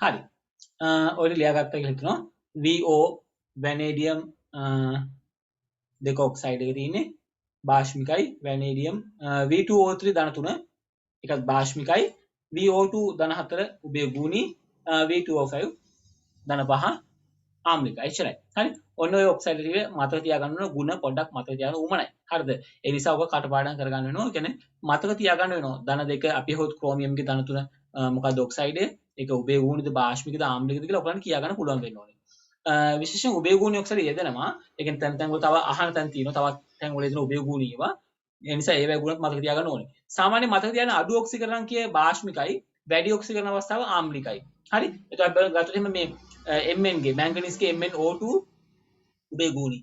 හරි. ඔය ලියාගත්තා කියලා හිතනවා. VO vanadium දෙක ඔක්සයිඩ් එක තියෙන්නේ භාෂ්මිකයි vanadium V2O3 ධන 3 එකත් භාෂ්මිකයි VO2 ධන 4 උභය ගුණී V2O5 ධන 5 ආම්ලිකයි. එච්චරයි. හරි. ඔන්න ඔය ඔක්සයිඩ් ටික මතක තියාගන්න ඕන ಗುಣ පොඩ්ඩක් මතක තියාගන්න උමනයි. හරිද? ඒ නිසා ඔක කටපාඩම් කරගන්න වෙනවා. ඒ කියන්නේ මතක තියාගන්න වෙනවා. ධන දෙක අපි හොත් ක්‍රෝමියම්ගේ ධන 3 මොකද්ද ඔක්සයිඩ් ඒක උභය ගුණීද භාෂ්මිකද ආම්ලිකද කියලා ඔයගලන්ට කියාගන්න පුළුවන් වෙන්න ඕනේ. විශේෂයෙන් උභය ගුණී ඔක්සයිඩ් යෙදෙනවා. ඒ කියන්නේ තැන් වල තව අහන තැන් තියෙනවා. තවත් තැන් වල යෙදෙන උභය ගුණී ඒවා. ඒ නිසා ඒවැ ගුණත් මතක තියාගන්න ඕනේ. සාමාන්‍ය මතක තියාගන්න අඩු ඔක්සිකරණ කියේ භාෂ්මිකයි, වැඩි ඔක්සිකරණ අවස්ථාව ආම්ලිකයි. හරි? එතකොට අපි ගත්තොත් එහෙම මේ Mn ගේ මැංගනීස්ගේ MnO2 උභය ගුණී.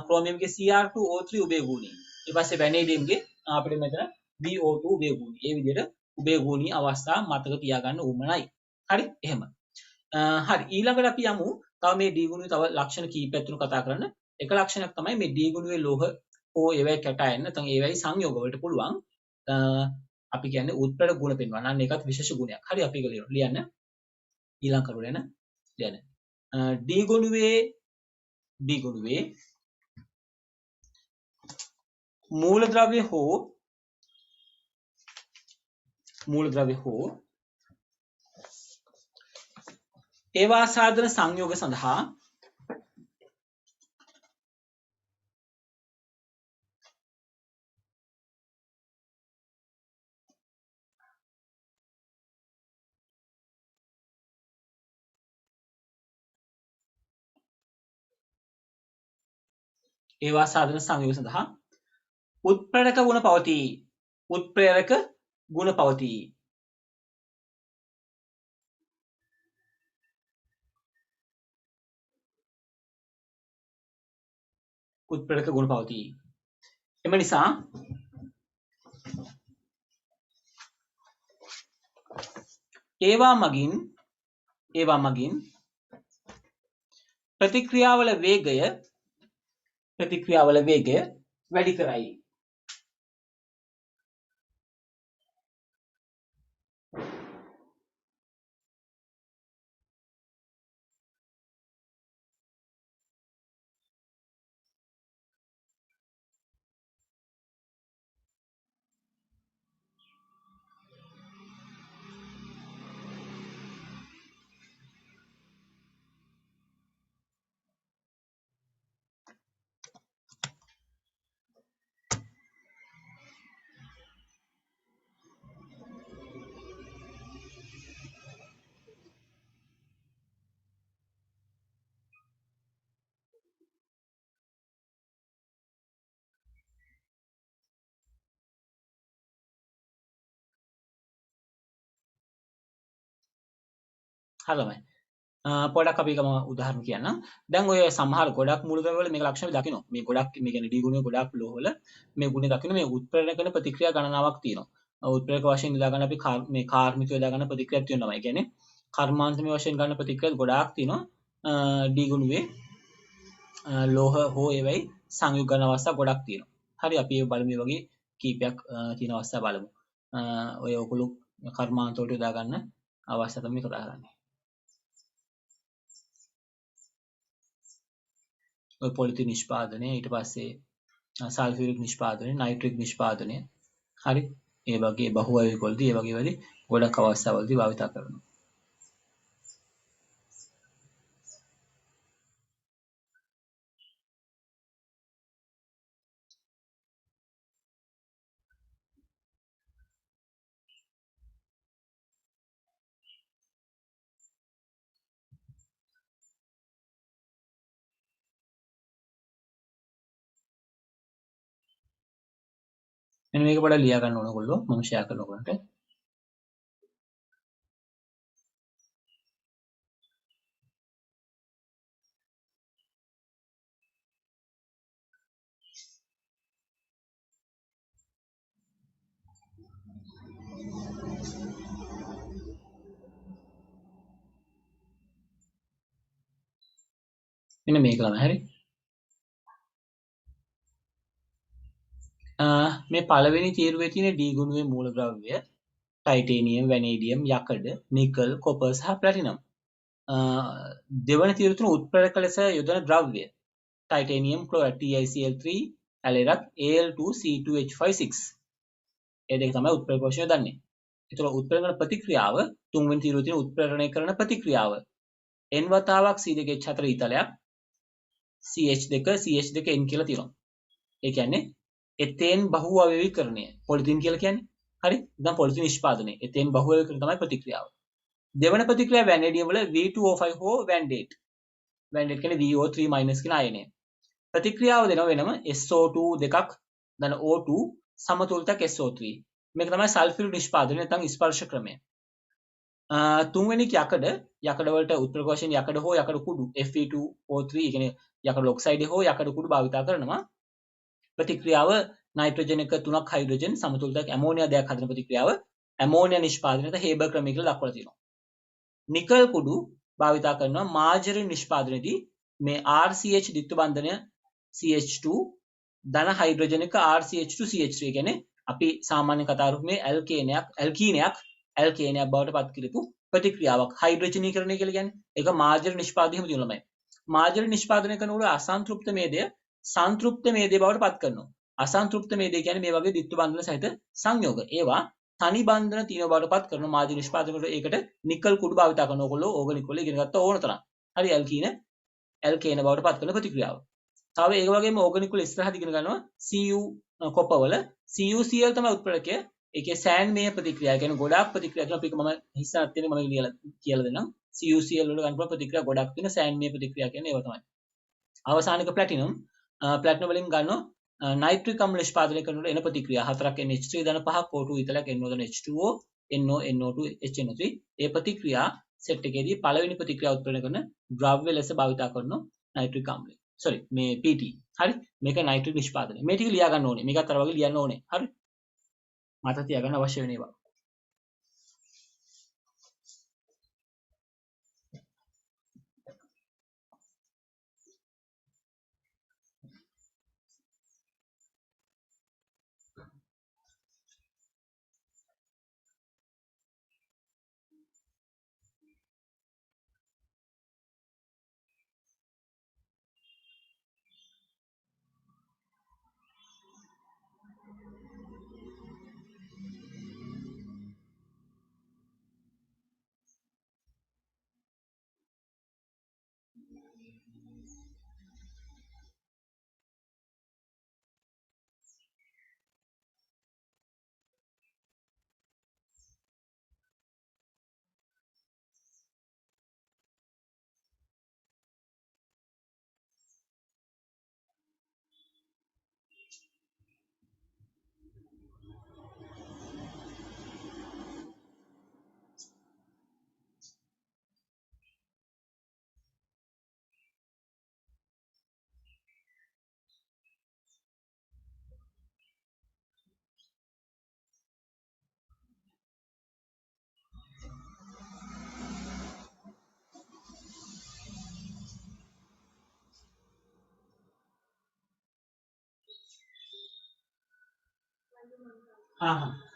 ක්‍රෝමියම්ගේ Cr2O3 උභය ගුණී. ඊට පස්සේ වැනේඩියම්ගේ අපිට මෙතන VO2 උභය ගුණී. මේ විදිහට උභය ගුණී අවස්ථා මතක තියාගන්න උමනයි. හරි? එහෙම. හරි ඊළඟට අපි යමු තව මේ D ගුණුවේ තව ලක්ෂණ කීපයක් තුන කතා කරන්න. එක ලක්ෂණයක් තමයි මේ D ගුණුවේ ලෝහ හෝ ඒවයි කැටයන් නැත්නම් ඒවයි සංයෝග වලට පුළුවන් අපි කියන්නේ උත්ප්‍රේරක ගුණ පෙන්වන්න. අන්න ඒකත් විශේෂ ගුණයක්. හරි අපි ඒක ලියන්න. ඊළඟ කරුණ යන ලියන්න. D ගුණුවේ මූලද්‍රව්‍ය හෝ ඒවා සාධන සංයෝග සඳහා උත්ප්‍රේරක ගුණ පවතී. උත්ප්‍රේරක ගුණ පවතී. උත්ප්‍රේරක ගුණ පවතී. එම නිසා ඒවා මගින් ප්‍රතික්‍රියාවල වේගය වැඩි කරයි. හරිමයි. පොඩක් අපි එකම උදාහරණ කියන්නම්. දැන් ඔය සමහර ගොඩක් මූලද්‍රව්‍ය වල මේක ලක්ෂණ දකින්න. මේ ගොඩක් මේ කියන්නේ D ගුණය ගොඩක් ලෝහ වල මේ ගුණය දකින්න මේ උත්ප්‍රේරණය කරන ප්‍රතික්‍රියා ගණනාවක් තියෙනවා. උත්ප්‍රේරක වශයෙන් යොදා ගන්න අපි මේ කාර්මිකව යොදා ගන්න ප්‍රතික්‍රියාවක් තියෙනවා. ඒ කියන්නේ කර්මාන්තමය වශයෙන් ගන්න ප්‍රතික්‍රියා ගොඩාක් තියෙනවා. D ගුණුවේ ලෝහ හෝ ඒවයි සංයුග ගන්න අවස්ථා ගොඩක් තියෙනවා. හරි අපි ඒ බලමු මේ වගේ කීපයක් තියෙන අවස්ථා බලමු. ඔය ඔකුළු කර්මාන්ත වලට යොදා ගන්න අවස්ථා තමයි කතා කරන්නේ. ඔය පොලිතින් නිෂ්පාදනය ඊට පස්සේ සල්ෆියුරික් නිෂ්පාදනය නයිට්‍රික් නිෂ්පාදනය හරි ඒ වගේ බහුවයවික වලදී ඒ වගේ වැඩි ගොඩක් අවස්ථාවලදී භාවිත කරනවා. මෙන්න මේක පොඩ්ඩක් ලියා ගන්න ඕන ඔයගොල්ලෝ මම ෂෙයා කරනකොට මෙන්න මේක ළමයි හරි මේ පළවෙනි තීරුවේ තියෙන D ගුණුවේ මූලද්‍රව්‍ය ටයිටේනියම් වැනේඩියම් යකඩ නිකල් කොපර් සහ ප්ලැටිනම් දෙවන තීරු තුන උත්ප්‍රේරක ලෙස යොදන ද්‍රව්‍ය ටයිටේනියම් ක්ලෝරයිඩ් TiCl3 ඇලෙරක් Al2C2H56 ඒ දෙක තමයි උත්ප්‍රේරක වශයෙන් යොදන්නේ. ඒතර උත්ප්‍රේරණ ප්‍රතික්‍රියාව තුන්වෙනි තීරුවේ තියෙන උත්ප්‍රේරණය කරන ප්‍රතික්‍රියාව n වතාවක් C2H4 ඊතලයක් CH2 n කියලා තියෙනවා. ඒ කියන්නේ එතේන් බහුඅවයවීකරණය පොලිතින් කියලා කියන්නේ. හරි? දැන් පොලිතින් නිෂ්පාදනය. එතේන් බහුඅවයවීකරණය තමයි ප්‍රතික්‍රියාව. දෙවන ප්‍රතික්‍රියාව වැනේඩියම් වල V2O5 හෝ වැන්ඩේට්. වැන්ඩේට් කියන්නේ VO3- කියන අයනය. ප්‍රතික්‍රියාව දෙනවා වෙනම SO2 දෙකක් ධන O2 සමතුලිතයක් SO3. මේක තමයි සල්ෆියුරික් නිෂ්පාදනය නැත්නම් ස්පර්ශ ක්‍රමය. තුන්වෙනි යකඩ වලට උත්ප්‍රේරක වශයෙන් යකඩ හෝ යකඩ කුඩු Fe2O3 කියන්නේ යකඩ ඔක්සයිඩ් හෝ යකඩ කුඩු භාවිත කරනවා. ප්‍රතික්‍රියාව නයිට්‍රජන් එක 3ක් හයිඩ්‍රජන් සමතුලිතයක් ඇමෝනියා දෙකක් හදන ප්‍රතික්‍රියාව ඇමෝනියා නිෂ්පාදනයට හේබර් ක්‍රමය කියලා දක්වලා තියෙනවා. නිකල් කුඩු භාවිත කරනවා මාජරින් නිෂ්පාදනයේදී මේ RCH ද්විත්ව බන්ධනය CH2 ධන හයිඩ්‍රජන් එක RCH2CH3 කියන්නේ අපි සාමාන්‍ය කතා කරමු මේ ඇල්කීනයක් බවට පත් කරපු ප්‍රතික්‍රියාවක් හයිඩ්‍රජනීකරණය කියලා කියන්නේ. ඒක මාජරින් නිෂ්පාදනයෙම තියෙන ළමයි. මාජරින් නිෂ්පාදනය කරනකොට අසන්තෘප්ත මේදය සංතෘප්ත මේදය බවට පත් කරනවා. අසන්තෘප්ත මේදය කියන්නේ මේ වගේ ද්විත්ව බන්ධන සහිත සංයෝග. ඒවා තනි බන්ධන තියෙන බවට පත් කරන මාජරින් නිෂ්පාදනය කරනකොට ඒකට නිකල් කුඩු භාවිත කරන ඕගොල්ලෝ ඕගනික් වල ඉගෙන ගත්ත ඕන තරම්. හරි ඇල්කේන බවට පත් කරන ප්‍රතික්‍රියාව. තව ඒ වගේම ඕගනික් වල ඉස්සරහට ඉගෙන ගන්නවා Cu කොපවල CuCl තමයි උත්ප්‍රේරකය. ඒකේ සෑන් මේ ප්‍රතික්‍රියාව කියන්නේ ගොඩාක් ප්‍රතික්‍රියා තියෙනවා. අපි මම හිස්සක් තියෙන මම කියලා දෙන්නම්. CuCl වල ගන්න ප්‍රතික්‍රියා ගොඩක් තියෙන සෑන් මේ ප්‍රතික්‍රියා කියන්නේ ඒව තමයි. අවසානික ප්ලැටිනම් වලින් ගන්නවා නයිට්‍රික් අම්ල නිෂ්පාදනය කරනකොට එන ප්‍රතික්‍රියා හතරක් NH3 ධන 5ක් O2 ඊතලයක් NO ධන H2O NO NO2 HNO3 ඒ ප්‍රතික්‍රියා සෙට් එකේදී පළවෙනි ප්‍රතික්‍රියාව උත්පන්න කරන ද්‍රව්‍ය ලෙස භාවිත කරන නයිට්‍රික් අම්ලය. මේ PT. හරි? මේක නයිට්‍රික් නිෂ්පාදනය. මේ ටික ලියා ගන්න ඕනේ. මේකත් අර වගේ ලියන්න ඕනේ. හරි? මතක තියාගන්න අවශ්‍ය වෙන ඒවා. හා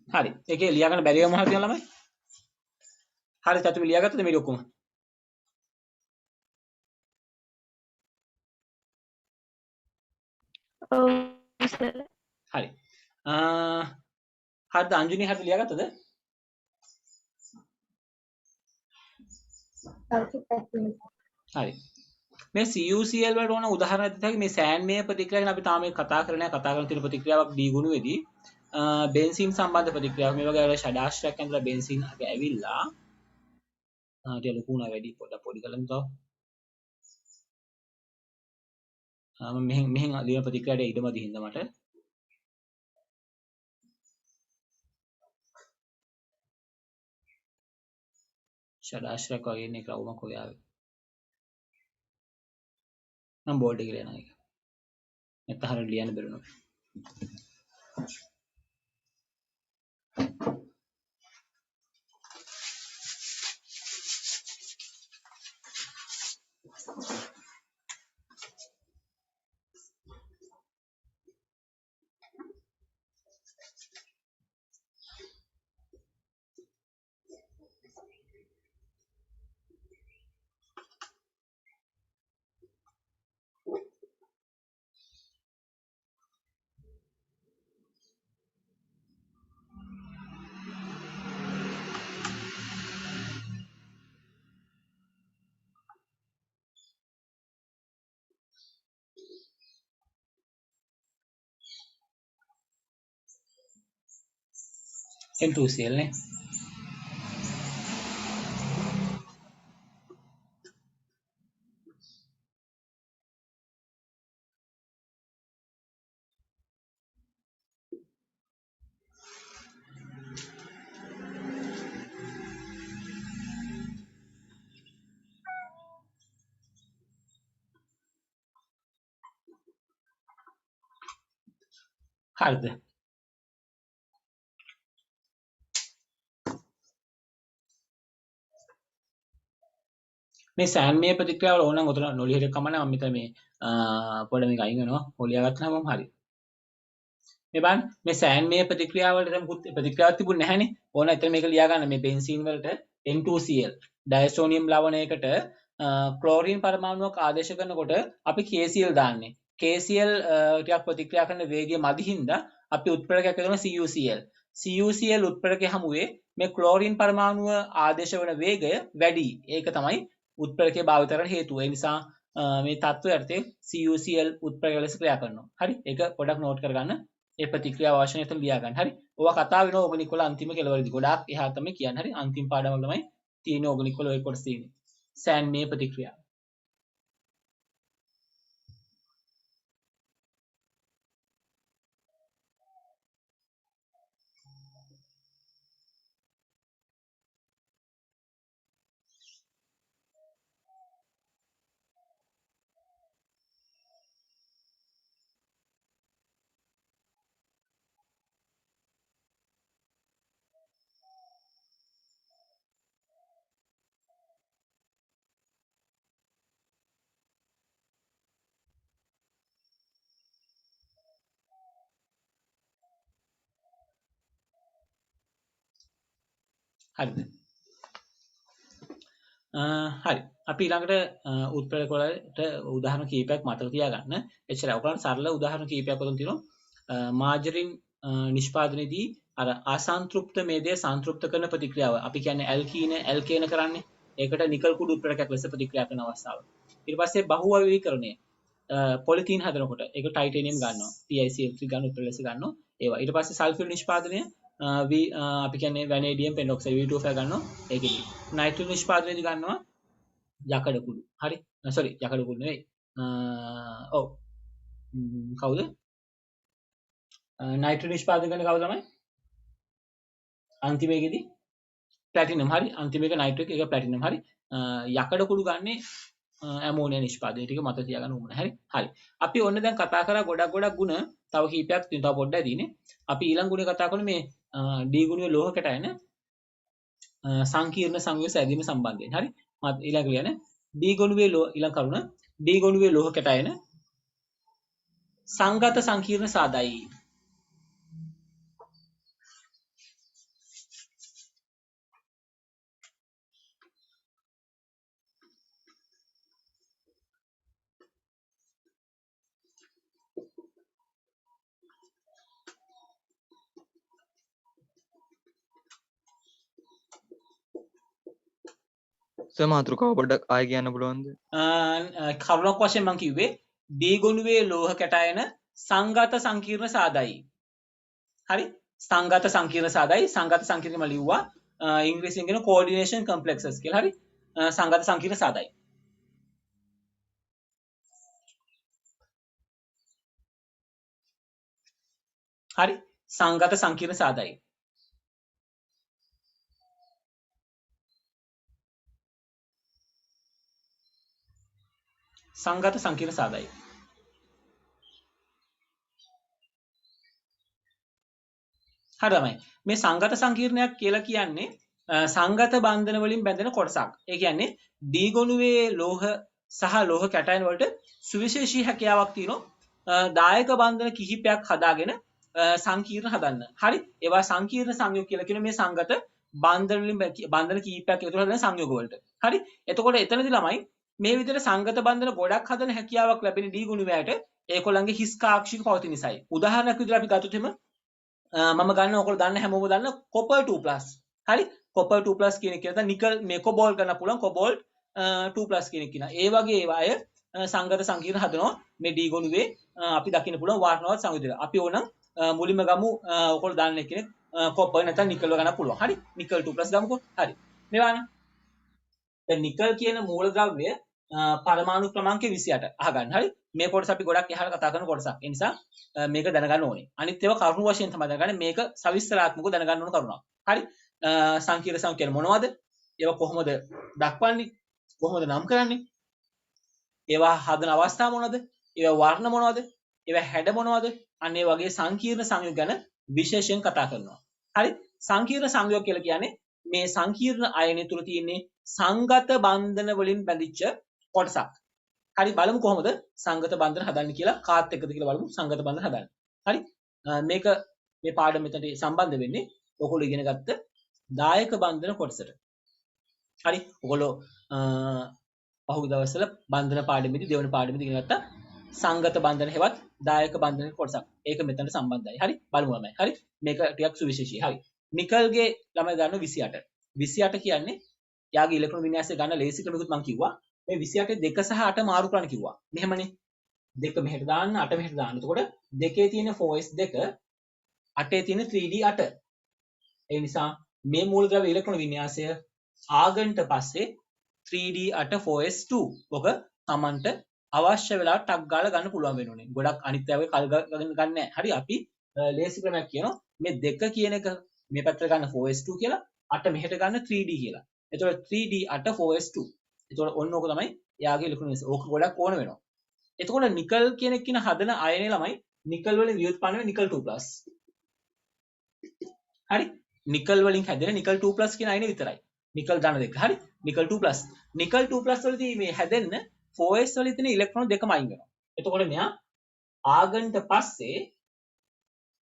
හරි. ඒකේ ලියා ගන්න බැරිව මොනවද තියෙනවා ළමයි? හරි චතුර ලියාගත්තද මේ ඔක්කොම? ඔව් සර්. හරි. හරිද අංජුනි හරිද ලියාගත්තද? හරි. මේ CuCl වලට ඕන උදාහරණයක් දෙන්න මේ සෑන්මය ප්‍රතික්‍රියාව ගැන අපි තාම කතා කරන්නේ නැහැ. කතා කරන තියෙන ප්‍රතික්‍රියාවක් D ගුණුවේදී බෙන්සීන් සම්බන්ධ ප්‍රතික්‍රියාවක් මේ වගේ අර ෂඩාශ්‍රයක් ඇඳලා බෙන්සීන් අගේ ඇවිල්ලා ටික ලොකු වුණා වැඩි පොඩි කරලා තව මෙහෙන් ලියන ප්‍රතික්‍රියාවට ඉඩමදි හින්දා මට ෂඩාශ්‍රයක් වගේ ඉන්නේ ක්‍රවුමක් ඔය ආවේ මම බෝල්ඩ් එකේ ලියනවා ඒක නැත්නම් හරියට ලියන්න බැරුණා N2Cl නේ හරිද මේ සෑන්මය ප්‍රතික්‍රියාවල ඕනනම් උතන නොලියට කමන්න මම මෙතන මේ පොඩ මේක අයින් වෙනවා හොලියා ගත්තාම හරි මේ බලන්න මේ සෑන්මය ප්‍රතික්‍රියාවලට මුකුත් ප්‍රතික්‍රියාවක් තිබුණ නැහැනේ ඕන එතන මේක ලියා ගන්න මේ බෙන්සීන් වලට N2Cl ඩයස්ටෝනියම් ලවණයකට ක්ලෝරින් පරමාණුවක් ආදේශ කරනකොට අපි KCl දාන්නේ KCl ටිකක් ප්‍රතික්‍රියා කරන වේගය මදි හින්දා අපි උත්ප්‍රේරකයක් යොදන CuCl CuCl උත්ප්‍රේරකයේ හමුවේ මේ ක්ලෝරින් පරමාණුව ආදේශ වන වේගය වැඩි ඒක තමයි උත්ප්‍රේරකයේ භාවිත කරන්න හේතුව ඒ නිසා මේ තත්ත්වය යටතේ CuCl උත්ප්‍රේරක ලෙස ක්‍රියා කරනවා හරි ඒක පොඩක් නෝට් කරගන්න ඒ ප්‍රතික්‍රියාව අවශ්‍ය නැත්නම් ලියා ගන්න හරි ඕවා කතා වෙනවා ඕගනික් වල අන්තිම කෙලවරදී ගොඩාක් එහා තමයි කියන්නේ හරි අන්තිම පාඩම වල තමයි තියෙන ඕගනික් වල ඔය කොටස් තියෙන්නේ සෑන්මය ප්‍රතික්‍රියාව හරිද හරි අපි ඊළඟට උත්ප්‍රේරක වලට උදාහරණ කීපයක් මතක තියාගන්න එච්චරයි ඔයගොල්ලන්ට සරල උදාහරණ කීපයක් වතුන් තියෙනවා මාජරින් නිෂ්පාදනයේදී අර අසන්තෘප්ත මේදය සන්තෘප්ත කරන ප්‍රතික්‍රියාව අපි කියන්නේ ඇල්කේන කරන්නේ. ඒකට නිකල් කුඩු උත්ප්‍රේරකයක් ලෙස ප්‍රතික්‍රියා කරන අවස්ථාව. ඊට පස්සේ බහුවෛවිකරණය පොලිතීන් හදනකොට ඒක ටයිටේනියම් ගන්නවා. TiCl3 ගන්න උත්ප්‍රේරක ලෙස ගන්නවා. ඒවා. ඊට පස්සේ සල්ෆර් නිෂ්පාදනය අපි කියන්නේ වැනේඩියම් පෙන්ඩොක්සයිඩ් V2O5 ගන්නවා. ඒකෙදි නයිට්‍රජන් නිෂ්පාදනයේදී ගන්නවා යකඩ කුඩු. හරි. සෝරි යකඩ කුඩු නෙවෙයි. ඔව්. කවුද? නයිට්‍රජන් නිෂ්පාදනය කරන කවුද තමයි? අන්තිමේකෙදි ප්ලැටිනම්. හරි. අන්තිමේක නයිට්‍රික් එක ප්ලැටිනම්. හරි. යකඩ කුඩු ගන්නේ ඇමෝනියා නිෂ්පාදනය ටික මත තියාගන්න ඕන. හරි. හරි. අපි ඔන්න දැන් කතා කරා ගොඩක් ගුණ තව කීපයක් තියෙනවා. තව පොඩ්ඩක් දිනේ. අපි ඊළඟ ගුණේ කතා කරන්නේ මේ D ගුණයේ ලෝහ කැටයන සංකීර්ණ සංයෝග සැදීම සම්බන්ධයෙන්. හරි. මත් ඊළඟ කියන්නේ D ගුණයේ ඊළඟ කරුණ D ගුණයේ ලෝහ කැටයන සංගත සංකීර්ණ සාදායි. මාතෘකාව පොඩ්ඩක් ආයෙ කියන්න පුළුවන්ද? කරුණක් වශයෙන් මම කිව්වේ D ගුණයේ ලෝහ කැටයන සංගත සංකීර්ණ සාදායි. හරි. සංගත සංකීර්ණ සාදායි. සංගත සංකීර්ණම ලිව්වා ඉංග්‍රීසියෙන් කියන coordination complexes කියලා. හරි. සංගත සංකීර්ණ සාදායි. හරි. සංගත සංකීර්ණ සාදායි. සංගත සංකීර්ණ සාදායි. හරියමයි. මේ සංගත සංකීර්ණයක් කියලා කියන්නේ සංගත බන්ධන වලින් බැඳෙන කොටසක්. ඒ කියන්නේ D ගොණුවේ ලෝහ සහ ලෝහ කැටයන වලට සුවිශේෂී හැකියාවක් තියෙනවා දායක බන්ධන කිහිපයක් හදාගෙන සංකීර්ණ හදන්න. හරි. ඒවා සංකීර්ණ සංයෝග කියලා කියන මේ සංගත බන්ධන වලින් බන්ධන කිහිපයක් එකතු හදන සංයෝග වලට. හරි. එතකොට එතනදී ළමයි මේ විදිහට සංගත බන්ධන ගොඩක් හදන හැකියාවක් ලැබෙන D ගුණුවයට ඒකොල්ලන්ගේ හිස් කාක්ෂික පවතින නිසායි. උදාහරණයක් විදිහට අපි ගත්තොත් එම මම ගන්න ඔයගොල්ලෝ දන්න හැමෝම දන්න copper 2+ හරි copper 2+ කියන එක තමයි නිකල් මේ කොබෝල්ට් ගන්න පුළුවන් කොබෝල්ට් 2+ කියන එක කියන. ඒ වගේ ඒවා අය සංගත සංකීර්ණ හදනවා මේ D ගොණුවේ අපි දකින්න පුළුවන් වාර්ණවත් සංයෝජන. අපි ඕනම් මුලින්ම ගමු ඔයගොල්ලෝ දන්න කෙනෙක් copper නැත්නම් නිකල් ගන්න පුළුවන්. හරි නිකල් 2+ ගමුකෝ. හරි. මේවානේ. දැන් නිකල් කියන මූලද්‍රව්‍ය පරමාණු ක්‍රමාංක 28 අහගන්න. හරි. මේ කොටස අපි ගොඩක් එහාට කතා කරන කොටසක්. ඒ නිසා මේක දැනගන්න ඕනේ. අනිත් ඒවා කරුණු වශයෙන් තමයි දැනගන්නේ. මේක සවිස්තරාත්මකව දැනගන්න ඕන කරුණක්. හරි. සංකීර්ණ සංඛ්‍යා කියන්නේ මොනවද? ඒවා කොහොමද දක්වන්නේ? කොහොමද නම් කරන්නේ? ඒවා හදන අවස්ථා මොනවද? ඒවා වර්ණ මොනවද? ඒවා හැඩ මොනවද? අන්න ඒ වගේ සංකීර්ණ සංයෝග ගැන විශේෂයෙන් කතා කරනවා. හරි. සංකීර්ණ සංයෝග කියලා කියන්නේ මේ සංකීර්ණ අයනය තුල තියෙන්නේ සංගත බන්ධන වලින් බැඳිච්ච කොටසක්. හරි බලමු කොහොමද සංගත බන්ධන හදන්නේ කියලා කාත් එක්කද කියලා බලමු සංගත බන්ධන හදන්න. හරි මේක මේ පාඩම මෙතනට සම්බන්ධ වෙන්නේ ඔයගොල්ලෝ ඉගෙන ගත්ත දායක බන්ධන කොටසට. හරි ඔයගොල්ලෝ පහුගිය දවස්වල බන්ධන පාඩමේදී දෙවන පාඩමේදී ඉගෙන ගත්ත සංගත බන්ධන හෙවත් දායක බන්ධන කොටසක්. ඒක මෙතනට සම්බන්ධයි. හරි බලමු ළමයි. හරි මේක ටිකක් සුවිශේෂී. හරි නිකල්ගේ ළමයි ගන්න 28. 28 කියන්නේ යාගේ ඉලෙක්ට්‍රෝන වින්‍යාසය ගන්න ලේසි ක්‍රමයකට මම කිව්වා. මේ 28 2 සහ 8 මාරු කරන්න කිව්වා. මෙහෙමනේ. 2 මෙහෙට දාන්න 8 මෙහෙට දාන්න. එතකොට 2 තියෙන 4s2 8 තියෙන 3d8. ඒ නිසා මේ මූලද්‍රව්‍ය ඉලෙක්ට්‍රෝන වින්‍යාසය ආගන්ට පස්සේ 3d8 4s2 ඔක Tamanට අවශ්‍ය වෙලාවට ටක් ගාලා ගන්න පුළුවන් වෙනුනේ. ගොඩක් අනිත් ඒවාගේ කල් ගන්න නැහැ. හරි අපි ලේසි ක්‍රමයක් කියනවා. මේ 2 කියන එක මේ පැත්තට ගන්න 4s2 කියලා 8 මෙහෙට ගන්න 3d කියලා. එතකොට 3d8 4s2. එතකොට ඔන්න ඕක තමයි යාගේ ඉලෙක්ට්‍රෝන වින්‍යාසය. ඕක ගොඩක් ඕන වෙනවා. එතකොට නිකල් කියන එක කියන හදන අයනේ ළමයි නිකල් වලින් ව්‍යුත්පන්න වෙන නිකල් 2+. හරි නිකල් වලින් හැදෙන නිකල් 2+ කියන අයනේ විතරයි. නිකල් ධන දෙක. හරි නිකල් 2+. නිකල් 2+ වලදී මේ හැදෙන්න 4s වල තියෙන ඉලෙක්ට්‍රෝන දෙකම අයින් වෙනවා. එතකොට මෙයා ආගන්ට පස්සේ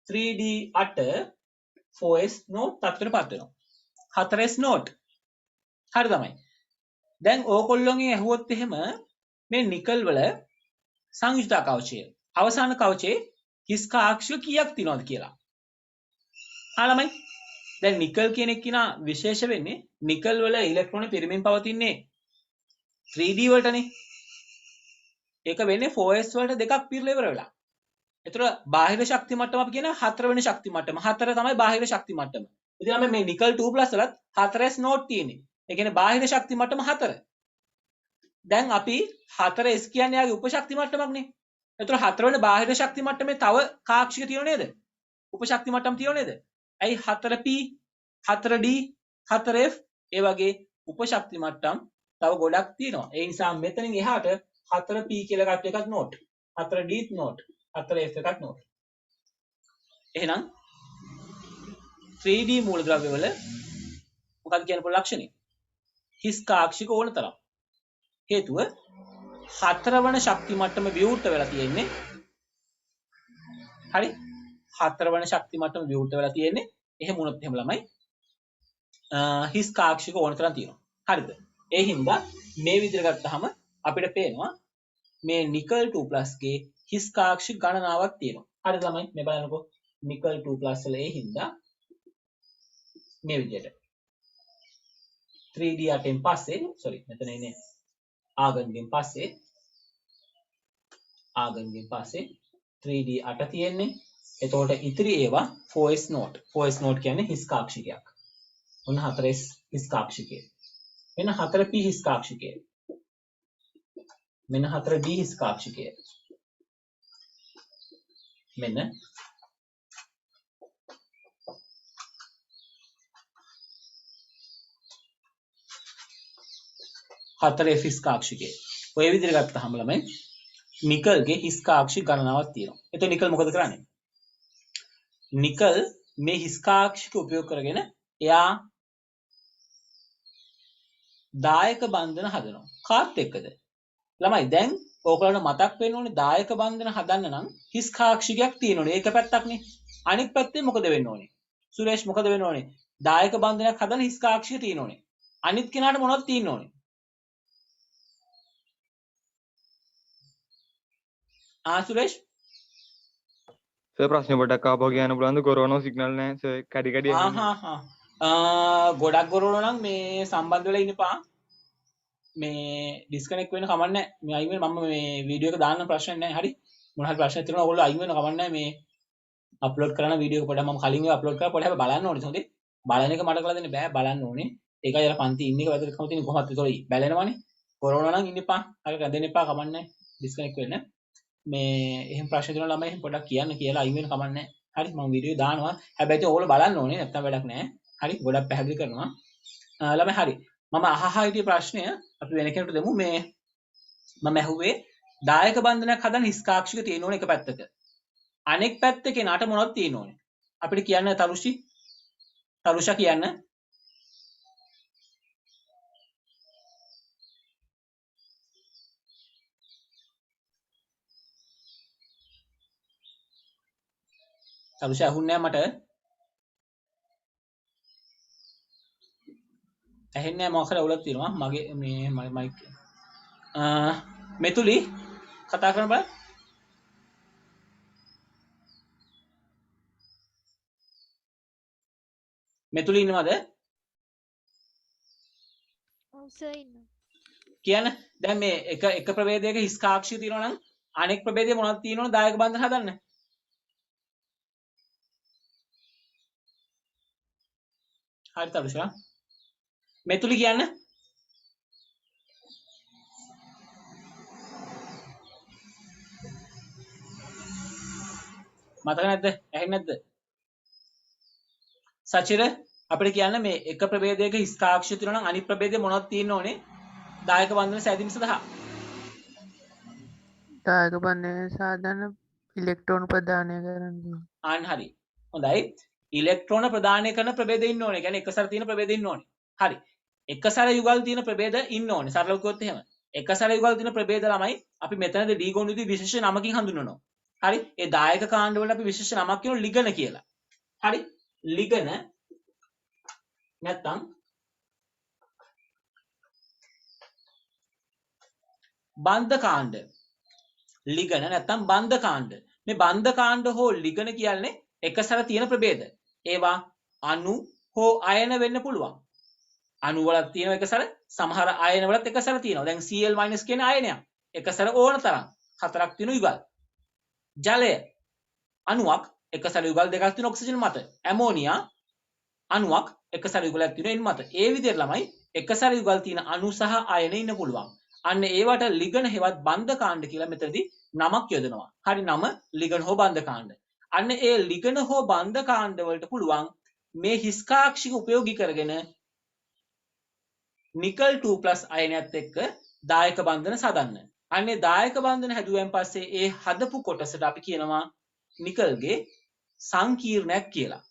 3d8 4s නෝට් තත්ත්වයටපත් වෙනවා. 4s note. හරි තමයි. දැන් ඕකොල්ලෝගෙන් ඇහුවොත් එහෙම මේ නිකල් වල සංයුක්ත කවචය අවසාන කවචයේ හිස් කාක්ෂික කීයක් තියෙනවද කියලා. ළමයි දැන් නිකල් කියන එක කිනා විශේෂ වෙන්නේ නිකල් වල ඉලෙක්ට්‍රෝන පිරිමින් පවතින්නේ 3D වලටනේ. ඒක වෙන්නේ 4s වලට දෙකක් පිරලා ඉවර වෙලා. ඒතර බාහිර ශක්ති මට්ටම අපි කියන හතරවෙනි ශක්ති මට්ටම. හතර තමයි බාහිර ශක්ති මට්ටම. ඉතින් අපි මේ නිකල් 2+ වලත් 4s නෝඩ් තියෙන්නේ. ඒ කියන්නේ බාහිර ශක්ති මට්ටම 4. දැන් අපි 4s කියන්නේ යාගේ උපශක්ති මට්ටමක්නේ. ඒතර හතරවෙනි බාහිර ශක්ති මට්ටමේ තව කාක්ෂික තියෙනව නේද? උපශක්ති මට්ටම් තියෙනව නේද? ඇයි 4p 4d 4f ඒ වගේ උපශක්ති මට්ටම් තව ගොඩක් තියෙනවා. ඒ නිසා මෙතනින් එහාට 4p කියලා ගත්ත එකක් නෝට්. 4d note. 4f එකක් නෝට්. එහෙනම් 3D මූලද්‍රව්‍ය වල මොකක්ද කියන පොළ ලක්ෂණය? හිස් කාක්ෂික ඕන තරම්. හේතුව හතරවන ශක්ති මට්ටම විවෘත වෙලා තියෙන්නේ. හරි? හතරවන ශක්ති මට්ටම විවෘත වෙලා තියෙන්නේ. එහෙම වුණොත් එහෙම ළමයි හිස් කාක්ෂික ඕන තරම් තියෙනවා. හරිද? ඒ හින්දා මේ විදිහට ගත්තාම අපිට පේනවා මේ නිකල් 2+ ගේ හිස් කාක්ෂික ගණනාවක් තියෙනවා. හරිද ළමයි? මේ බලන්නකෝ. නිකල් 2+ වල ඒ හින්දා මේ විදිහට 3D අටෙන් පස්සේ මෙතන ඉන්නේ ආගන්ගෙන් පස්සේ 3D අට තියෙන්නේ. එතකොට ඉතිරි ඒවා 4s නෝට්. 4s නෝට් කියන්නේ හිස් කාක්ෂිකයක්. ඔන්න 4s හිස් කාක්ෂිකය. මෙන්න 4p හිස් කාක්ෂිකය. මෙන්න 4d හිස් කාක්ෂිකය. මෙන්න 4f හිස් කාක්ෂිකය. ඔය විදිහට ගත්තාම ළමයි නිකල්ගේ හිස් කාක්ෂික ගණනාවක් තියෙනවා. එතකොට නිකල් මොකද කරන්නේ? නිකල් මේ හිස් කාක්ෂික උපයෝග කරගෙන එයා දායක බන්ධන හදනවා. කාත් එක්කද? ළමයි දැන් ඕගොල්ලන්ට මතක් වෙන්න ඕනේ දායක බන්ධන හදන්න නම් හිස් කාක්ෂිකයක් තියෙනෝනේ. ඒක පැත්තක්නේ. අනිත් පැත්තේ මොකද වෙන්න ඕනේ? සුරේෂ් මොකද වෙන්න ඕනේ? දායක බන්ධනයක් හදන්න හිස් කාක්ෂික තියෙනෝනේ. අනිත් කෙනාට මොනවද තියෙන්න ඕනේ? සුරේෂ් සර් ප්‍රශ්න පොඩ්ඩක් ආපහු කියන්න පුළුවන්ද? කොරෝනා සිග්නල් නැහැ සර්. කැඩි කැඩි ගොඩක් ගොරෝන නම් මේ සම්බන්ධ වෙලා ඉන්නපා. මේ ඩිස්කනෙක්ට් වෙන්න කමක් නැහැ. මේ අයින් වෙන මම මේ වීඩියෝ එක දාන්න ප්‍රශ්න නැහැ. හරි. මොන හරි ප්‍රශ්න තියෙනවා ඔයගොල්ලෝ අයින් වෙන්න කමක් නැහැ. මේ අප්ලෝඩ් කරන වීඩියෝ එක පොඩ්ඩක් මම කලින් ඒවා අප්ලෝඩ් කරලා පොඩ්ඩක් බලන්න ඕනේ. හොඳේ. බලන එක මට කරලා දෙන්න බෑ. බලන්න ඕනේ. ඒකයි අර පන්ති ඉන්න එක වැදගත්කම තියෙන කොහොමද ඒතොයි බැලෙනවනේ. කොරෝනා නම් ඉන්න එපා. හරි රැඳෙන්න එපා කමක් නැහැ. ඩිස්කනෙක්ට් වෙන්න. මේ එහෙම ප්‍රශ්න තියෙනවා ළමයි එහෙම පොඩ්ඩක් කියන්න කියලා අයින් වෙන්න කමක් නැහැ. හරි මම වීඩියෝ දානවා. හැබැයි ඒක ඕගොල්ලෝ බලන්න ඕනේ නැත්නම් වැඩක් නැහැ. හරි ගොඩක් පැහැදිලි කරනවා. ළමයි හරි. මම අහහා හිටිය ප්‍රශ්නය අපි වෙන කෙනෙකුට දෙමු. මේ මම ඇහුවේ දායක බන්ධනයක් හදන්න හිස් කාක්ෂික තියෙන්න ඕනේ එක පැත්තක. අනෙක් පැත්තේ කෙනාට මොනවද තියෙන්න ඕනේ? අපිට කියන්න තරුෂා කියන්න. තරුෂා අහුන්නේ නැහැ මට. ඇහෙන්නේ නැහැ මොකක් හරි අවුලක් තියෙනවා. මගේ මේ මයික් මෙතුලි කතා කරන්න බෑ. මෙතුලි ඉන්නවද? ඔව් සර් ඉන්නවා. කියන්න. දැන් මේ එක ප්‍රභේදයක හිස් කාක්ෂිය තියෙනවා නම් අනෙක් ප්‍රභේදයේ මොනවද තියෙනවද දායක බන්ධන හදන්න? හරි තරුෂා. මෙතුලි කියන්න. මතක නැද්ද? ඇහෙන්නේ නැද්ද? සචිර අපිට කියන්න මේ එක ප්‍රභේදයක හිස් කාක්ෂිය තියෙනවා නම් අනිත් ප්‍රභේදයේ මොනවද තියෙන්න ඕනේ? දායක බන්ධන සෑදීම සඳහා. දායක බන්ධනය සාධන ඉලෙක්ට්‍රෝන ප්‍රදානය කරන්න. අන්න හරි. හොඳයි. ඉලෙක්ට්‍රෝන ප්‍රදානය කරන ප්‍රභේද ඉන්න ඕනේ. කියන්නේ එක සැර තියෙන ප්‍රභේද ඉන්න ඕනේ. හරි. එක සැර යුගල් තියෙන ප්‍රභේද ඉන්න ඕනේ. සරලව කිව්වොත් එහෙම. එක සැර යුගල් තියෙන ප්‍රභේද ළමයි අපි මෙතනදී ඩී ගොනුදී විශේෂ නමකින් හඳුන්වනවා. හරි. ඒ දායක කාණ්ඩ වල අපි විශේෂ නමක් කියනවා ලිගන කියලා. හරි. ලිගන නැත්තම් බන්ධ කාණ්ඩ. ලිගන නැත්තම් බන්ධ කාණ්ඩ. මේ බන්ධ කාණ්ඩ හෝ ලිගන කියන්නේ එක සැර තියෙන ප්‍රභේද. ඒවා අණු හෝ අයන වෙන්න පුළුවන්. අණු වලක් තියෙන එකසර සමහර අයන වලත් එකසර තියෙනවා. දැන් Cl- කියන අයනයක් එකසර ඕන තරම් හතරක් තියෙන යුගල්. ජලය අණුවක් එකසර යුගල් දෙකක් තියෙන ඔක්සිජන් මත. ඇමෝනියා අණුවක් එකසර යුගලක් තියෙන එන් මත. ඒ විදිහට ළමයි එකසර යුගල් තියෙන අණු සහ අයන ඉන්න පුළුවන්. අන්න ඒවට ලිගන හෙවත් බන්ධ කාණ්ඩ කියලා මෙතනදී නමක් යොදනවා. හරි නම ලිගන හෝ බන්ධ කාණ්ඩ. අන්න ඒ ලිගන හෝ බන්ධ කාණ්ඩ වලට පුළුවන් මේ හිස්කාක්ෂික උපයෝගී කරගෙන නිකල් 2+ අයනයත් එක්ක දායක බන්ධන සදන්න. අන්නේ දායක බන්ධන හැදුවෙන් පස්සේ ඒ හදපු කොටසට අපි කියනවා නිකල්ගේ සංකීර්ණයක් කියලා.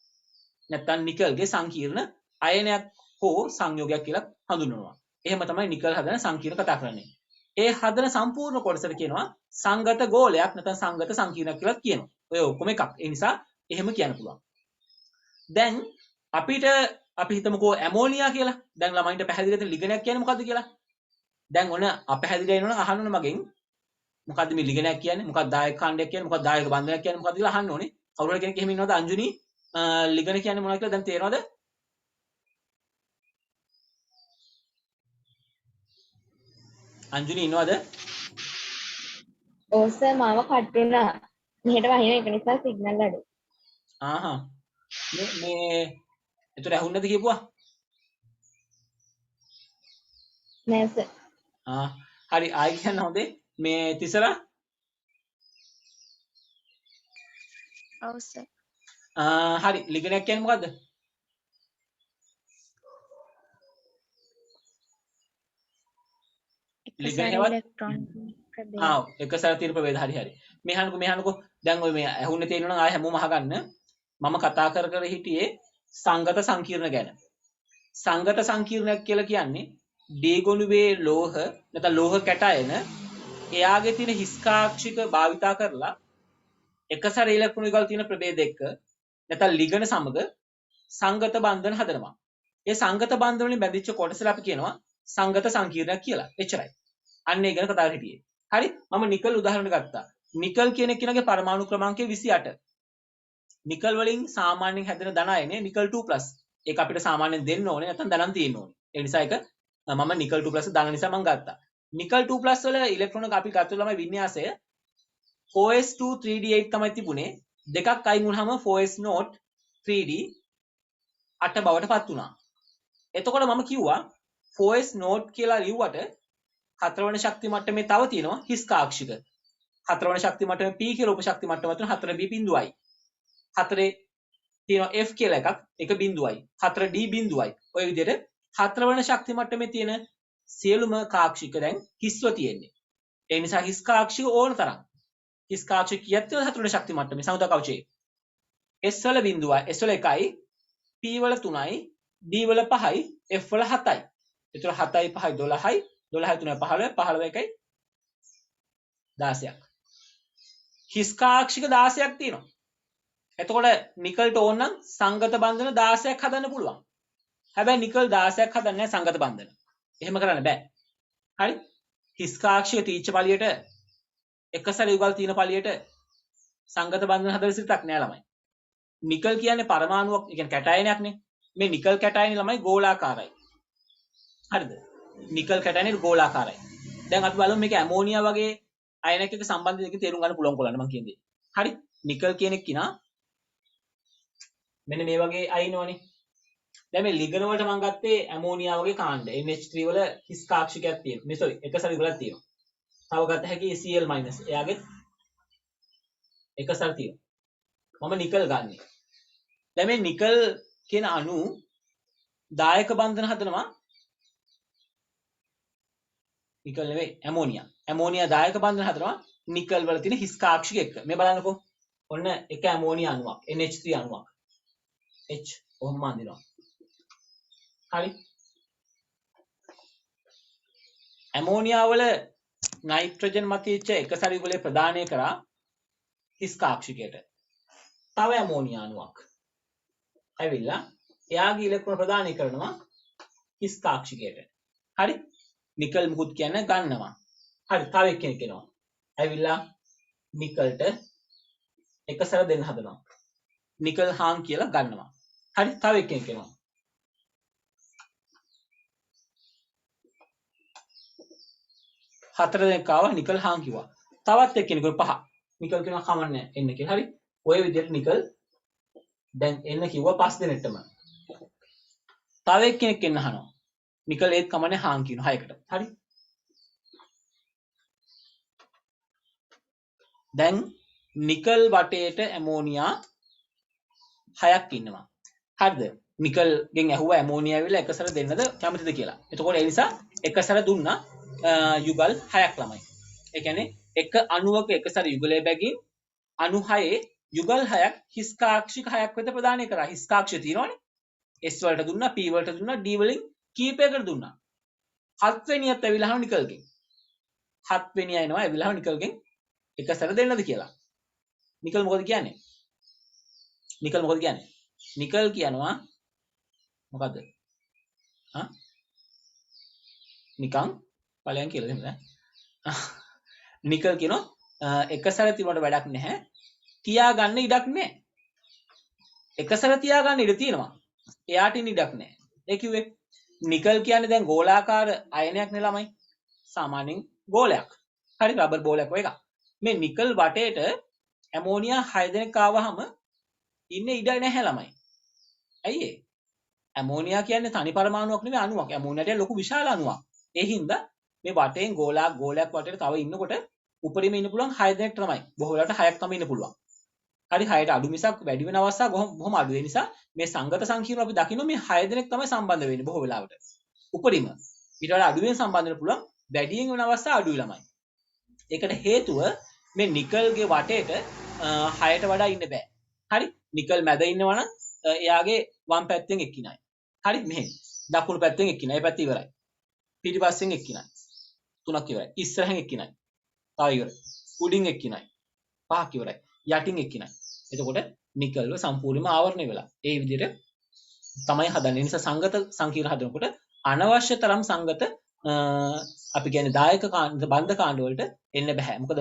නැත්නම් නිකල්ගේ සංකීර්ණ අයනයක් හෝ සංයෝගයක් කියලා හඳුන්වනවා. එහෙම තමයි නිකල් හදන සංකීර්ණ කතා කරන්නේ. ඒ හදන සම්පූර්ණ කොටසට කියනවා සංගත ගෝලයක් නැත්නම් සංගත සංකීර්ණයක් කියලා කියනවා. ඔය ඔක්කොම එකක්. ඒ නිසා එහෙම කියන්න පුළුවන්. දැන් අපි හිතමුකෝ ඇමෝනියා කියලා. දැන් ළමයින්ට පැහැදිලි වෙන ලිගනයක් කියන්නේ මොකද්ද කියලා. දැන් ඔන්න අපැහැදිලි වෙනවනම් අහන්න ඕනේ මගෙන්. මොකද්ද මේ ලිගනයක් කියන්නේ? මොකක්ද දායක කාණ්ඩයක් කියන්නේ? මොකක්ද දායක බන්ධනයක් කියන්නේ? මොකක්ද කියලා අහන්න ඕනේ. කවුරු හරි කෙනෙක් එහෙම ඉන්නවද? අංජුනි ලිගන කියන්නේ මොනවද කියලා දැන් තේරෙනවද? අංජුනි ඉන්නවද? ඔව් සර් මාව කට් වුණා. මෙහෙට වහින එක නිසා සිග්නල් අඩු. ආහා. මේ එතකොට ඇහුන්නේ නැද්ද කියපුවා? නෑ සර්. හරි ආයි කියන්න හොඳේ. මේ තිසරා ඔව් සර්. හරි ලිගනයක් කියන්නේ මොකද්ද? ලිගන හෙවත් ඉලෙක්ට්‍රෝන ප්‍රභේද. එක සැර තියෙන ප්‍රභේද හරි. මෙහානකෝ දැන් ඔය මේ ඇහුන්නේ තේරෙනවා නම් ආයෙ හැමෝම අහගන්න. මම කතා කර හිටියේ සංගත සංකීර්ණ ගැන. සංගත සංකීර්ණයක් කියලා කියන්නේ ඩීගොණුවේ ලෝහ නැත්නම් ලෝහ කැටයන එයාගේ තියෙන හිස්කාක්ෂික භාවිතා කරලා එකසර ඉලෙක්ට්‍රෝන යුගල් තියෙන ප්‍රභේද එක්ක නැත්නම් ලිගන සමග සංගත බන්ධන හදනවා. ඒ සංගත බන්ධන වලින් බැඳිච්ච කොටසට අපි කියනවා සංගත සංකීර්ණයක් කියලා. එච්චරයි. අන්න ඒ ගැන කතා කරලා හිටියේ. හරි මම නිකල් උදාහරණ ගත්තා. නිකල් කියන කෙනාගේ පරමාණු ක්‍රමාංකය 28. නිකල් වලින් සාමාන්‍යයෙන් හැදෙන ධන අයනේ නිකල් 2+. ඒක අපිට සාමාන්‍යයෙන් දෙන්න ඕනේ නැත්නම් ධනන් තියෙන්න ඕනේ. ඒ නිසා ඒක මම නිකල් 2+ ධන නිසා මම ගත්තා. නිකල් 2+ වල ඉලෙක්ට්‍රෝන අපි ගත්ත ළමයි වින්‍යාසය 4s2 3d8 තමයි තිබුණේ. දෙකක් අයින් වුණාම 4s0 3d 8 බවට පත් වුණා. එතකොට මම කිව්වා 4s0 කියලා ලිව්වට හතරවන ශක්ති මට්ටමේ තව තියෙනවා හිස් කාක්ෂික. හතරවන ශක්ති මට්ටමේ p කියලා උපශක්ති මට්ටමක් තියෙනවා 4b බිඳුවයි. 4 තියෙනවා f කියලා එකක් ඒක බිඳුවයි. 4d බිඳුවයි. ඔය විදිහට හතරවන ශක්ති මට්ටමේ තියෙන සියලුම කාක්ෂික දැන් හිස්ව තියෙන්නේ. ඒ නිසා හිස් කාක්ෂික ඕන තරම්. හිස් කාක්ෂික කීයක් තියෙනවද හතරවන ශක්ති මට්ටමේ සමුදා කවචේ. s වල බිඳුවයි. s වල 1යි, p වල 3යි, d වල 5යි, f වල 7යි. ඒතර 7යි 5යි 12යි 12 3 15 15 1යි 16ක්. හිස් කාක්ෂික 16ක් තියෙනවා. එතකොට නිකල්ට ඕන නම් සංගත බන්ධන 16ක් හදන්න පුළුවන්. හැබැයි නිකල් 16ක් හදන්නේ නැහැ සංගත බන්ධන. එහෙම කරන්න බෑ. හරි? හිස් කාක්ෂික තීච්ඡ පළියට එකසර යුගල් තියෙන පළියට සංගත බන්ධන හදලා සිතක් නෑ ළමයි. නිකල් කියන්නේ පරමාණුවක්, ඒ කියන්නේ කැටයනයක් නේ. මේ නිකල් කැටයනේ ළමයි ගෝලාකාරයි. හරිද? නිකල් කැටයනේ ගෝලාකාරයි. දැන් අපි බලමු මේක ඇමෝනියා වගේ අයනයක් එක්ක සම්බන්ධ දෙකකින් තේරුම් ගන්න පුළුවන් කොල්ලන්න මම කියන්නේ. හරි? නිකල් කියන එක කිනා මෙන්න මේ වගේ අයිනවනේ. දැන් මේ ලිගන වලට මම ගත්තේ ඇමෝනියා වගේ කාණ්ඩ. NH3 වල හිස් කාක්ෂිකයක් තියෙනවා. මේ sorry එකසර යුගලක් තියෙනවා. තව ගත්ත හැකි Cl-. එයාගේ එකසර තියෙනවා. මම නිකල් ගන්නෙ. දැන් මේ නිකල් කියන අණු දායක බන්ධන හදනවා. නිකල් නෙවෙයි ඇමෝනියා. ඇමෝනියා දායක බන්ධන හදනවා නිකල් වල තියෙන හිස් කාක්ෂික එක්ක. මේ බලන්නකෝ. ඔන්න එක ඇමෝනියා අණුවක් NH3 අණුවක්. H ඔහොම අඳිනවා. හරි. ඇමෝනියා වල නයිට්‍රජන් මතීච්ච එකසර යුගලේ ප්‍රදානය කරා හිස් කාක්ෂිකයට. තව ඇමෝනියා අණුවක් ඇවිල්ලා එයාගේ ඉලෙක්ට්‍රෝන ප්‍රදානය කරනවා හිස් කාක්ෂිකයට. හරි? නිකල් මුකුත් කියන්නේ ගන්නවා. හරි තව එක්කෙනෙක් එනවා. ඇවිල්ලා නිකල්ට එකසර දෙන්න හදනවා. නිකල් හාන් කියලා ගන්නවා. හරි තව එක්කෙනෙක් එනවා. හතර දෙනෙක් ආවා නිකල් හාන් කිව්වා. තවත් එක්කෙනෙකුට පහ. නිකල් කියනවා කමන්නේ එන්න කියලා. හරි. ඔය විදිහට නිකල් දැන් එන්න කිව්වා පස් දෙනෙක්ටම. තව එක්කෙනෙක් එන්න අහනවා. නිකල් ඒත් කමන්නේ හාන් කියනවා හයකට. හරි. දැන් නිකල් වටේට ඇමෝනියා 6ක් ඉන්නවා. හරිද? නිකල්ගෙන් ඇහුවා ඇමෝනියා ඇවිල්ලා එකසර දෙන්නද කැමතිද කියලා. එතකොට ඒ නිසා එකසර දුන්නා යුගල් 6ක් ළමයි. ඒ කියන්නේ එක අණුවක එකසර යුගලයේ බැගින් අණු 6 යුගල් 6ක් හිස්කාක්ෂික 6ක් වෙත ප්‍රදානය කරා. හිස්කාක්ෂය තියෙනවනේ. S වලට දුන්නා, P වලට දුන්නා, D වලින් කීපයකට දුන්නා. 7 වෙනියත් ඇවිල්ලාම නිකල්ගෙන්. 7 වෙනිය එනවා ඇවිල්ලාම නිකල්ගෙන් එකසර දෙන්නද කියලා. නිකල් මොකද කියන්නේ? නිකල් කියනවා මොකද්ද? නිකන් ඵලයන් කියලා දෙන්න. නිකල් කියනවා එකසර තිබුණට වැඩක් නැහැ. තියාගන්න ඉඩක් නැහැ. එකසර තියාගන්න ඉඩ තියෙනවා. එයාට ඉඩක් නැහැ. ඒ කිව්වේ නිකල් කියන්නේ දැන් ගෝලාකාර අයනයක් නේ ළමයි. සාමාන්‍යයෙන් ගෝලයක්. හරි රබර් බෝලයක් වගේ එකක්. මේ නිකල් වටේට ඇමෝනියා 6 දෙනෙක් ආවහම ඉන්නේ ඉඩ නැහැ ළමයි. ඇයි ඒ? ඇමෝනියා කියන්නේ තනි පරමාණුවක් නෙවෙයි අණුවක්. ඇමෝනියාට ලොකු විශාල අණුවක්. ඒ හින්දා මේ වටේන් ගෝලයක් වටේට තව ඉන්නකොට උඩරිම ඉන්න පුළුවන් 6 දෙනෙක් තමයි. බොහෝ වෙලාවට 6ක් තමයි ඉන්න පුළුවන්. හරි 6ට අඩු මිසක් වැඩි වෙන අවස්ථා බොහොම අඩු. ඒ නිසා මේ සංගත සංකීර්ණ අපි දකින්න මේ 6 දෙනෙක් තමයි සම්බන්ධ වෙන්නේ බොහෝ වෙලාවට. උඩරිම ඊට වඩා අඩුවෙන් සම්බන්ධ වෙන්න පුළුවන් වැඩියෙන් වෙන අවස්ථා අඩුයි ළමයි. ඒකට හේතුව මේ නිකල්ගේ වටේට 6ට වඩා ඉන්න බෑ. හරි නිකල් මැද ඉන්නවා නම් එයාගේ වම් පැත්තෙන් එක්කිනයි. හරි මෙහෙම. දකුණු පැත්තෙන් එක්කිනයි. ඒ පැත්ත ඉවරයි. පිටිපස්සෙන් එක්කිනයි. තුනක් ඉවරයි. ඉස්සරහෙන් එක්කිනයි. තව ඉවරයි. උඩින් එක්කිනයි. පහක් ඉවරයි. යටින් එක්කිනයි. එතකොට නිකල්ව සම්පූර්ණයෙන්ම ආවරණය වෙලා. ඒ විදිහට තමයි හදන්නේ. ඒ නිසා සංගත සංකීර්ණ හදනකොට අනවශ්‍ය තරම් සංගත අපි කියන්නේ දායක කාණ්ඩ බන්ධ කාණ්ඩ වලට එන්න බෑ. මොකද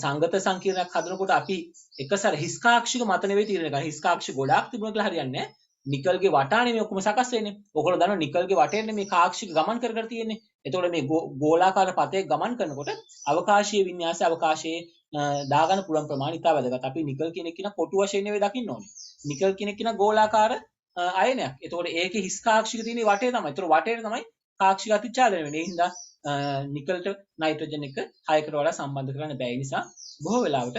සංගත සංකීර්ණයක් හදනකොට අපි එකසර හිස්කාක්ෂික මත නෙවෙයි තීරණය කරන්නේ. හිස්කාක්ෂික ගොඩාක් තිබුණා කියලා හරියන්නේ නැහැ. නිකල්ගේ වටානේ මේ ඔක්කොම සකස් වෙන්නේ. ඔයගොල්ලෝ දන්නවා නිකල්ගේ වටේනේ මේ කාක්ෂික ගමන් කර කර තියෙන්නේ. එතකොට මේ ගෝලාකාර පතේ ගමන් කරනකොට අවකාශීය වින්‍යාසය අවකාශයේ දාගන්න පුළුවන් ප්‍රමාණය ඉතා වැදගත්. අපි නිකල් කියන එක කියන කොටු වශයෙන් නෙවෙයි දකින්න ඕනේ. නිකල් කියන එක කියන ගෝලාකාර අයනයක්. එතකොට ඒකේ හිස්කාක්ෂික තියෙන්නේ වටේ තමයි. ඒතර වටේට තමයි කාක්ෂික අතිචාදනය වෙන්නේ. ඒ හින්දා නිකල්ට නයිට්‍රජන් එක 6කට වඩා සම්බන්ධ කරන්න බැහැ. ඒ නිසා බොහෝ වෙලාවට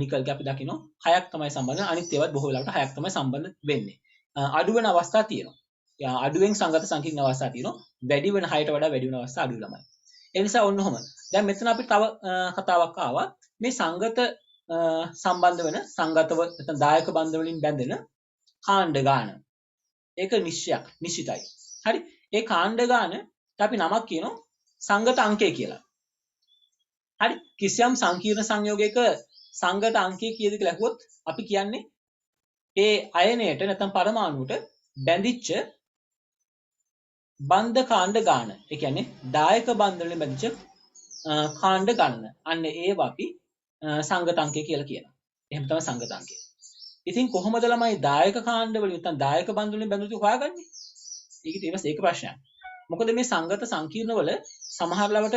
නිකල්ගේ අපි දකින්න 6ක් තමයි සම්බන්ධ. අනිත් ඒවාත් බොහෝ වෙලාවට 6ක් තමයි සම්බන්ධ වෙන්නේ. අඩු වෙන අවස්ථා තියෙනවා. අඩුවෙන් සංගත සංකීර්ණ අවස්ථා තියෙනවා. වැඩි වෙන 6ට වඩා වැඩි වෙන අවස්ථා අඩුයි ළමයි. ඒ නිසා ඔන්න ඔහම. දැන් මෙතන අපි තව කතාවක් ආවා. මේ සංගත සම්බන්ධ වෙන සංගතව නැත්නම් දායක බන්ධ වලින් බැඳෙන කාණ්ඩ ගාන. ඒක නිශ්චයක්, නිශ්චිතයි. හරි? ඒ කාණ්ඩ ගානට අපි නමක් කියනවා සංගත අංකය කියලා. හරි? කිසියම් සංකීර්ණ සංයෝගයක සංගත අංකය කීයද කියලා අහුවොත් අපි කියන්නේ ඒ අයනයට නැත්නම් පරමාණුවට බැඳිච්ච බන්ධ කාණ්ඩ ගාන. ඒ කියන්නේ දායක බන්ධ වලින් බැඳිච්ච කාණ්ඩ ගණන. අන්න ඒව අපි සංගත අංකය කියලා කියනවා. එහෙම තමයි සංගත අංකය. ඉතින් කොහොමද ළමයි දායක කාණ්ඩ වලින් නැත්නම් දායක බන්ධ වලින් බැඳුතු හොයාගන්නේ? ඒක ප්‍රශ්නයක්. මොකද මේ සංගත සංකීර්ණ වල සමහර ලාවට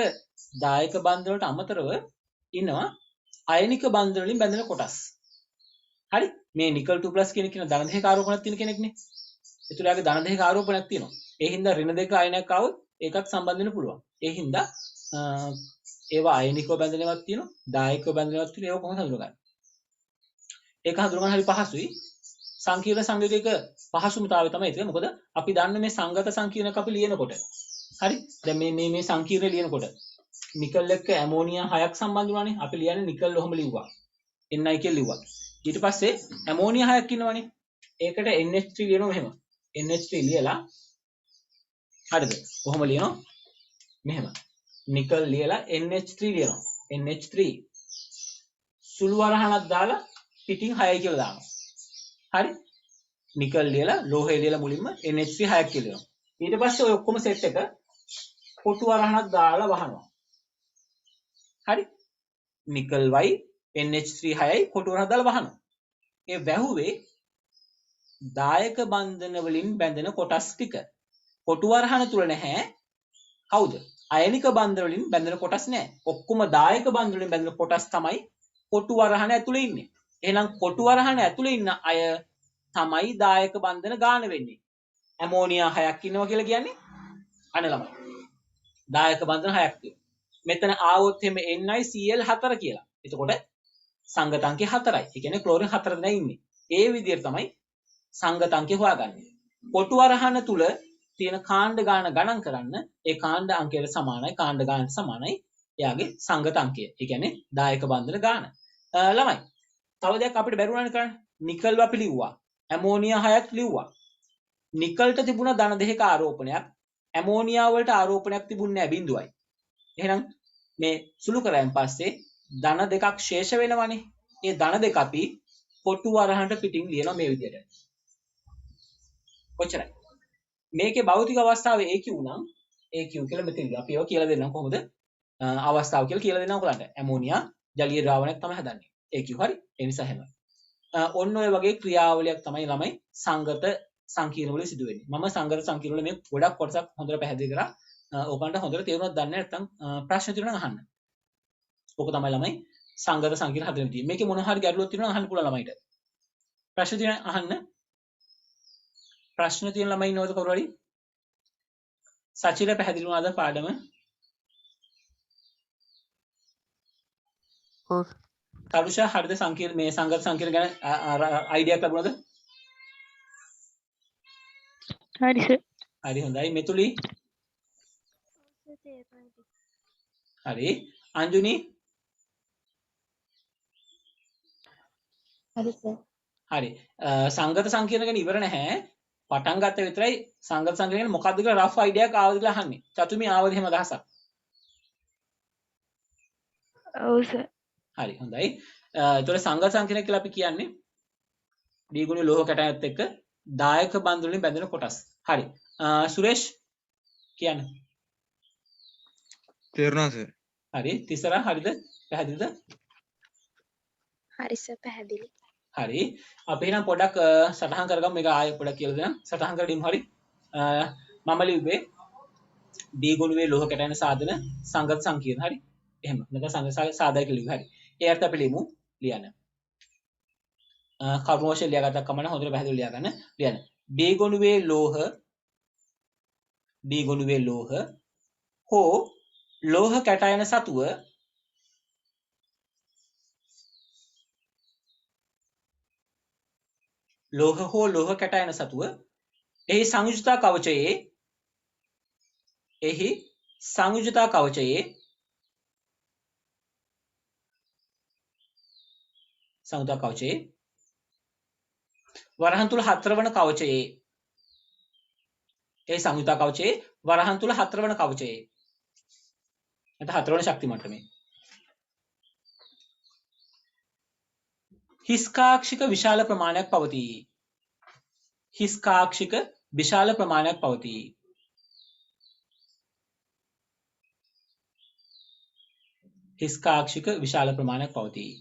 දායක බන්ධ වලට අමතරව ඉන්නවා අයනික බන්ධ වලින් බැඳෙන කොටස්. හරි? මේ නිකල් 2+ කියන ධන දෙක ආරෝපණයක් තියෙන කෙනෙක්නේ. ඒතර යාගේ ධන දෙක ආරෝපණයක් තියෙනවා. ඒ හින්දා ඍණ දෙක අයනයක් ආවොත් ඒකත් සම්බන්ධ වෙන්න පුළුවන්. ඒ හින්දා ඒවා අයනිකව බැඳෙනවක් තියෙනවා, දායකව බැඳෙනවක් තියෙනවා. ඒක කොහොමද හඳුනගන්නේ? ඒක හඳුනගන්න හරි පහසුයි. සංකීර්ණ සංයෝගයක පහසුමතාවය තමයි ඒක. මොකද අපි දන්නේ මේ සංගත සංකීර්ණක අපි ලියනකොට. හරි? දැන් මේ සංකීර්ණ ලියනකොට නිකල් එක්ක ඇමෝනියා 6ක් සම්බන්ධ වුණානේ. අපි ලියන්නේ නිකල් ඔහම ලිව්වා. Ni කියලා ලිව්වා. ඊට පස්සේ ඇමෝනියා 6ක් ඉන්නවනේ. ඒකට NH3 ලියනවා මෙහෙම. NH3 ලියලා හරිද? කොහොම ලියනවා? මෙහෙම. නිකල් ලියලා NH3 ලියනවා. NH3 සුළු වරහණක් දාලා පිටින් 6යි කියලා දානවා. හරි? නිකල් ලියලා ලෝහය ලියලා මුලින්ම NH3 6ක් කියලා ලියනවා. ඊට පස්සේ ඔය ඔක්කොම සෙට් එක කොටු වරහණක් දාලා වහනවා. හරි? නිකල් වයි NH3 6යි කොටු වරහණක් දාලා වහනවා. ඒ වැහුවේ දායක බන්ධන වලින් බැඳෙන කොටස් ටික. කොටු වරහන තුල නැහැ. කවුද? අයනික බන්ධන වලින් බැඳෙන කොටස් නැහැ. ඔක්කොම දායක බන්ධන වලින් බැඳෙන කොටස් තමයි කොටු වරහන ඇතුලේ ඉන්නේ. එහෙනම් කොටු වරහන ඇතුලේ ඉන්න අය තමයි දායක බන්ධන ගාන වෙන්නේ. ඇමෝනියා 6ක් ඉන්නවා කියලා කියන්නේ අනේ ළමයි. දායක බන්ධන 6ක් තියෙනවා. මෙතන ආවොත් එමෙ NiCl 4 කියලා. එතකොට සංගතංකය 4යි. ඒ කියන්නේ ක්ලෝරින් 4 දෙනා ඉන්නේ. ඒ විදිහට තමයි සංගතංකය හොයාගන්නේ. කොටු වරහන තුල තියෙන කාණ්ඩ ගාන ගණන් කරන්න ඒ කාණ්ඩ අංකයට සමානයි කාණ්ඩ ගානට සමානයි එයාගේ සංගතංකය. ඒ කියන්නේ දායක බන්ධන ගාන. ළමයි තව දෙයක් අපිට බැරුණානේ කරන්න. නිකල් අපි ලිව්වා. ඇමෝනියා 6ක් ලිව්වා. නිකල්ට තිබුණ ධන දෙකක ආරෝපණයක්. ඇමෝනියා වලට ආරෝපණයක් තිබුණේ නැහැ බිඳුවයි. එහෙනම් මේ සුළු කරායින් පස්සේ ධන දෙකක් ශේෂ වෙනවනේ. ඒ ධන දෙක අපි කොටු වරහනට පිටින් ලියනවා මේ විදිහට. කොච්චරයි? මේකේ භෞතික අවස්ථාවේ AQ නම් AQ කියලා මෙතන අපි ඒවා කියලා දෙන්නම් කොහොමද අවස්ථාව කියලා දෙන්නම් ඔයගලන්ට. ඇමෝනියා ජලීය ද්‍රාවණයක් තමයි හදන්නේ. AQ හරි. ඒ නිසා හැම ඔන්න ඔය වගේ ක්‍රියාවලියක් තමයි ළමයි සංගත සංකීර්ණ වල සිදු වෙන්නේ. මම සංගත සංකීර්ණ වල මේ ගොඩක් කොටසක් හොඳට පැහැදිලි කරා. ඔයගලන්ට හොඳට තේරුණාද දන්නේ නැත්නම් ප්‍රශ්න තියෙනවා නම් අහන්න. ඕක තමයි ළමයි සංගත සංකීර්ණ හදන්න තියෙන්නේ. මේකේ මොන හරි ගැටලුවක් තියෙනවා අහන්න පුළුවන් ළමයිට. ප්‍රශ්න තියෙන අහන්න. ප්‍රශ්න තියෙන ළමයි ඉන්නවද කවුරු හරි? සචිර පැහැදිලි වුණාද පාඩම? ඔව් තරුෂා හරිද සංකීර්ණ මේ සංගත සංකීර්ණ ගැන අයිඩියාවක් ලැබුණාද? හරි සර්. හරි හොඳයි. මෙතුලි හරි. අංජුනි හරි සර්. හරි. සංගත සංකීර්ණ ගැන ඉවර නැහැ. පටන් ගත්ත විතරයි සංගත සංකීර්ණ ගැන මොකක්ද කියලා රෆ් අයිඩියාවක් ආවද කියලා අහන්නේ. චතුමි ආවද එහෙම අදහසක්? ඔව් සර්. හරි හොඳයි. ඒතකොට සංගත සංකීර්ණ කියලා අපි කියන්නේ දී ගුණ ලෝහ කැටයත් එක්ක දායක බන්ධන වලින් බැඳෙන කොටස්. හරි. සුරේෂ් කියන්න. තේරුණා සර්. හරි. තිසරා හරිද? පැහැදිලිද? හරි සර් පැහැදිලි. හරි. අපි එහෙනම් පොඩක් සටහන් කරගමු. මේක ආයෙ පොඩක් කියලා දෙන්න. සටහන් කරගමු. හරි. මම ලිව්වේ දී ගුණුවේ ලෝහ කැටයන සාධන සංගත සංකීර්ණ. හරි. එහෙම. නැත්නම් සංගත සාධක ලිව්වේ. හරි. ඒ අර්ථ අපි ලියමු. ලියන්න. කර්ම වශයෙන් ලියාගත්තා කමන හොඳට පැහැදිලි ලියා ගන්න. ලියන්න. දී ගුණුවේ ලෝහ හෝ ලෝහ කැටයන සතුව ලෝහ හෝ ලෝහ කැටයන සතුව එහි සංයුජතා කවචයේ වරහන් තුල හතරවන කවචයේ ඒ සංයුතා කවචයේ වරහන් තුල හතරවන කවචයේ නැත්නම් හතරවන ශක්ති මට්ටමේ හිස්කාක්ෂික විශාල ප්‍රමාණයක් පවතී. හිස්කාක්ෂික විශාල ප්‍රමාණයක් පවතී. හිස්කාක්ෂික විශාල ප්‍රමාණයක් පවතී.